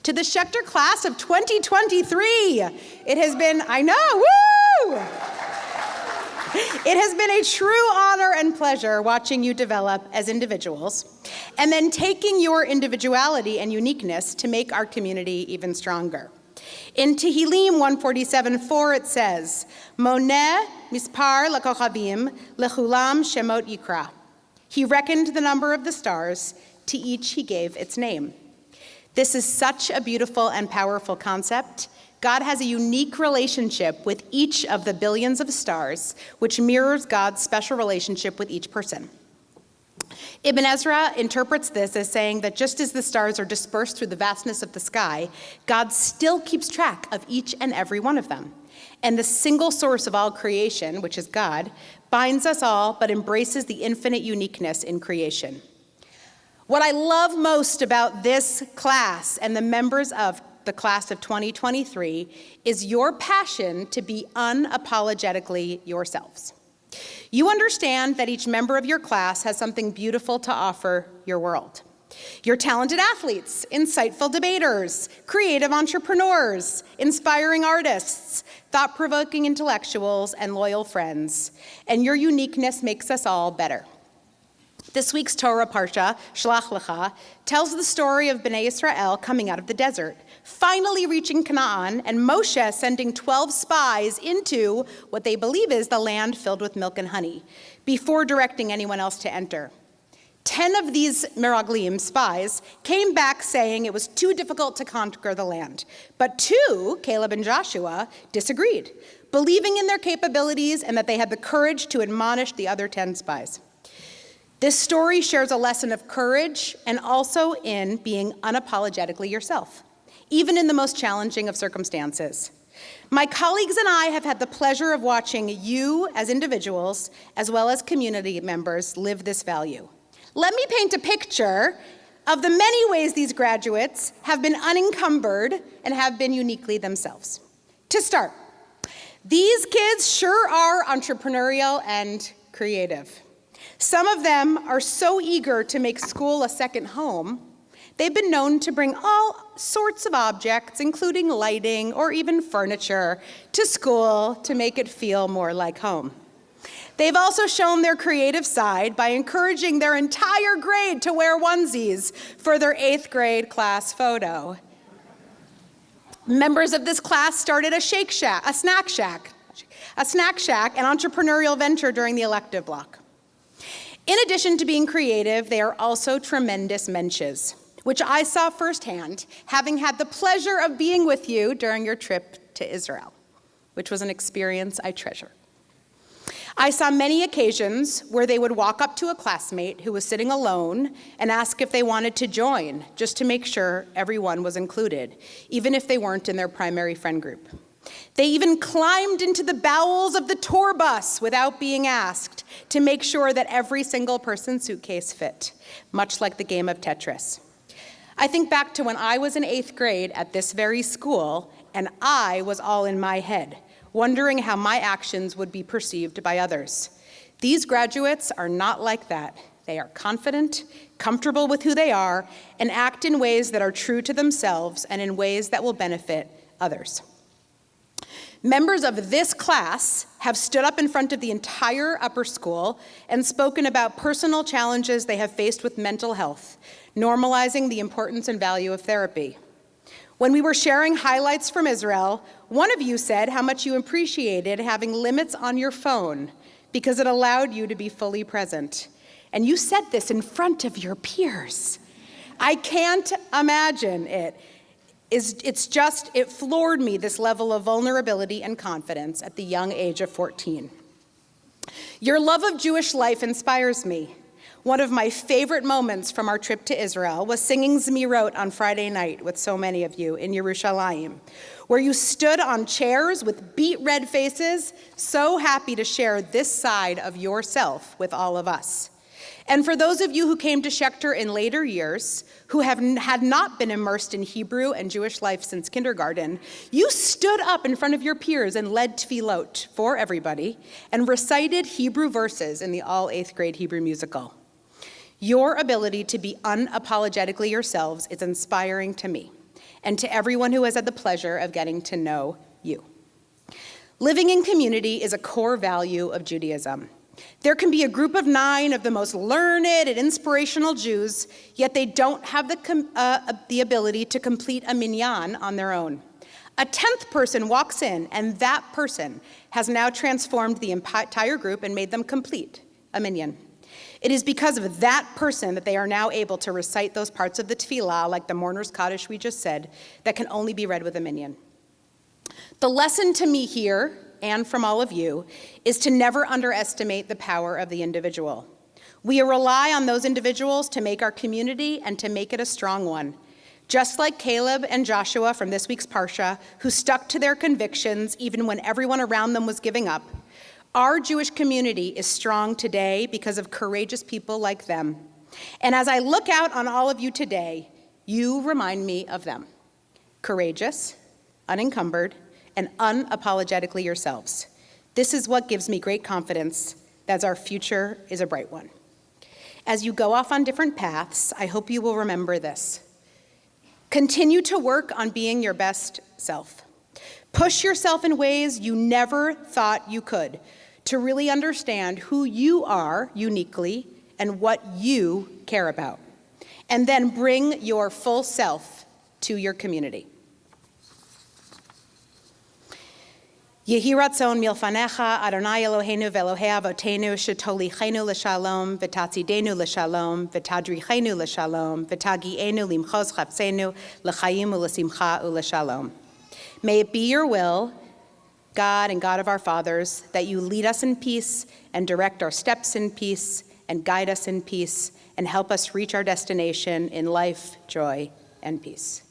To the Schechter class of 2023. It has been, I know, woo! It has been a true honor and pleasure watching you develop as individuals, and then taking your individuality and uniqueness to make our community even stronger. In Tehillim 147:4, it says, Moneh mispar lakochavim lechulam shemot yikra. He reckoned the number of the stars, to each he gave its name. This is such a beautiful and powerful concept. God has a unique relationship with each of the billions of stars, which mirrors God's special relationship with each person. Ibn Ezra interprets this as saying that just as the stars are dispersed through the vastness of the sky, God still keeps track of each and every one of them. And the single source of all creation, which is God, binds us all but embraces the infinite uniqueness in creation. What I love most about this class and the members of the class of 2023 is your passion to be unapologetically yourselves. You understand that each member of your class has something beautiful to offer your world. You're talented athletes, insightful debaters, creative entrepreneurs, inspiring artists, thought-provoking intellectuals, and loyal friends. And your uniqueness makes us all better. This week's Torah Parsha, Shlach Lecha, tells the story of Bnei Israel coming out of the desert, finally reaching Canaan, and Moshe sending 12 spies into what they believe is the land filled with milk and honey, before directing anyone else to enter. 10 of these Meraglim spies came back saying it was too difficult to conquer the land. But 2, Caleb and Joshua, disagreed, believing in their capabilities and that they had the courage to admonish the other 10 spies. This story shares a lesson of courage and also in being unapologetically yourself, even in the most challenging of circumstances. My colleagues and I have had the pleasure of watching you as individuals, as well as community members, live this value. Let me paint a picture of the many ways these graduates have been unencumbered and have been uniquely themselves. To start, these kids sure are entrepreneurial and creative. Some of them are so eager to make school a second home, they've been known to bring all sorts of objects, including lighting or even furniture, to school to make it feel more like home. They've also shown their creative side by encouraging their entire grade to wear onesies for their 8th grade class photo. Members of this class started a snack shack, an entrepreneurial venture during the elective block. In addition to being creative, they are also tremendous mensches, which I saw firsthand, having had the pleasure of being with you during your trip to Israel, which was an experience I treasure. I saw many occasions where they would walk up to a classmate who was sitting alone and ask if they wanted to join, just to make sure everyone was included, even if they weren't in their primary friend group. They even climbed into the bowels of the tour bus without being asked to make sure that every single person's suitcase fit, much like the game of Tetris. I think back to when I was in 8th grade at this very school, and I was all in my head, wondering how my actions would be perceived by others. These graduates are not like that. They are confident, comfortable with who they are, and act in ways that are true to themselves and in ways that will benefit others. Members of this class have stood up in front of the entire upper school and spoken about personal challenges they have faced with mental health, normalizing the importance and value of therapy. When we were sharing highlights from Israel, one of you said how much you appreciated having limits on your phone because it allowed you to be fully present. And you said this in front of your peers. I can't imagine it. It floored me, this level of vulnerability and confidence at the young age of 14. Your love of Jewish life inspires me. One of my favorite moments from our trip to Israel was singing Zmirot on Friday night with so many of you in Yerushalayim, where you stood on chairs with beet red faces, so happy to share this side of yourself with all of us. And for those of you who came to Schechter in later years, who had not been immersed in Hebrew and Jewish life since kindergarten, you stood up in front of your peers and led tefillot for everybody and recited Hebrew verses in the all 8th grade Hebrew musical. Your ability to be unapologetically yourselves is inspiring to me. and to everyone who has had the pleasure of getting to know you. Living in community is a core value of Judaism. There can be a group of 9 of the most learned and inspirational Jews, yet they don't have the ability to complete a minyan on their own. A 10th person walks in, and that person has now transformed the entire group and made them complete a minyan. It is because of that person that they are now able to recite those parts of the tefillah, like the mourner's Kaddish we just said, that can only be read with a minyan. The lesson to me here, and from all of you, is to never underestimate the power of the individual. We rely on those individuals to make our community and to make it a strong one. Just like Caleb and Joshua from this week's Parsha, who stuck to their convictions even when everyone around them was giving up, our Jewish community is strong today because of courageous people like them. And as I look out on all of you today, you remind me of them. Courageous, unencumbered, and unapologetically yourselves. This is what gives me great confidence that our future is a bright one. As you go off on different paths, I hope you will remember this. Continue to work on being your best self. Push yourself in ways you never thought you could to really understand who you are uniquely and what you care about. And then bring your full self to your community. Yehi ratzon milfanecha Adonai Eloheinu ve'Elohei avotenu shetolichenu l'shalom v'tatzidenu l'shalom v'tadrichenu l'shalom v'tagienu limchos chapsenu l'chaim u'lesimcha u'l'shalom. May it be your will, God and God of our fathers, that you lead us in peace and direct our steps in peace and guide us in peace and help us reach our destination in life, joy, and peace.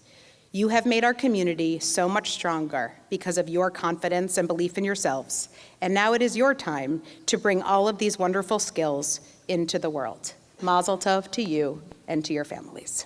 You have made our community so much stronger because of your confidence and belief in yourselves. And now it is your time to bring all of these wonderful skills into the world. Mazel tov to you and to your families.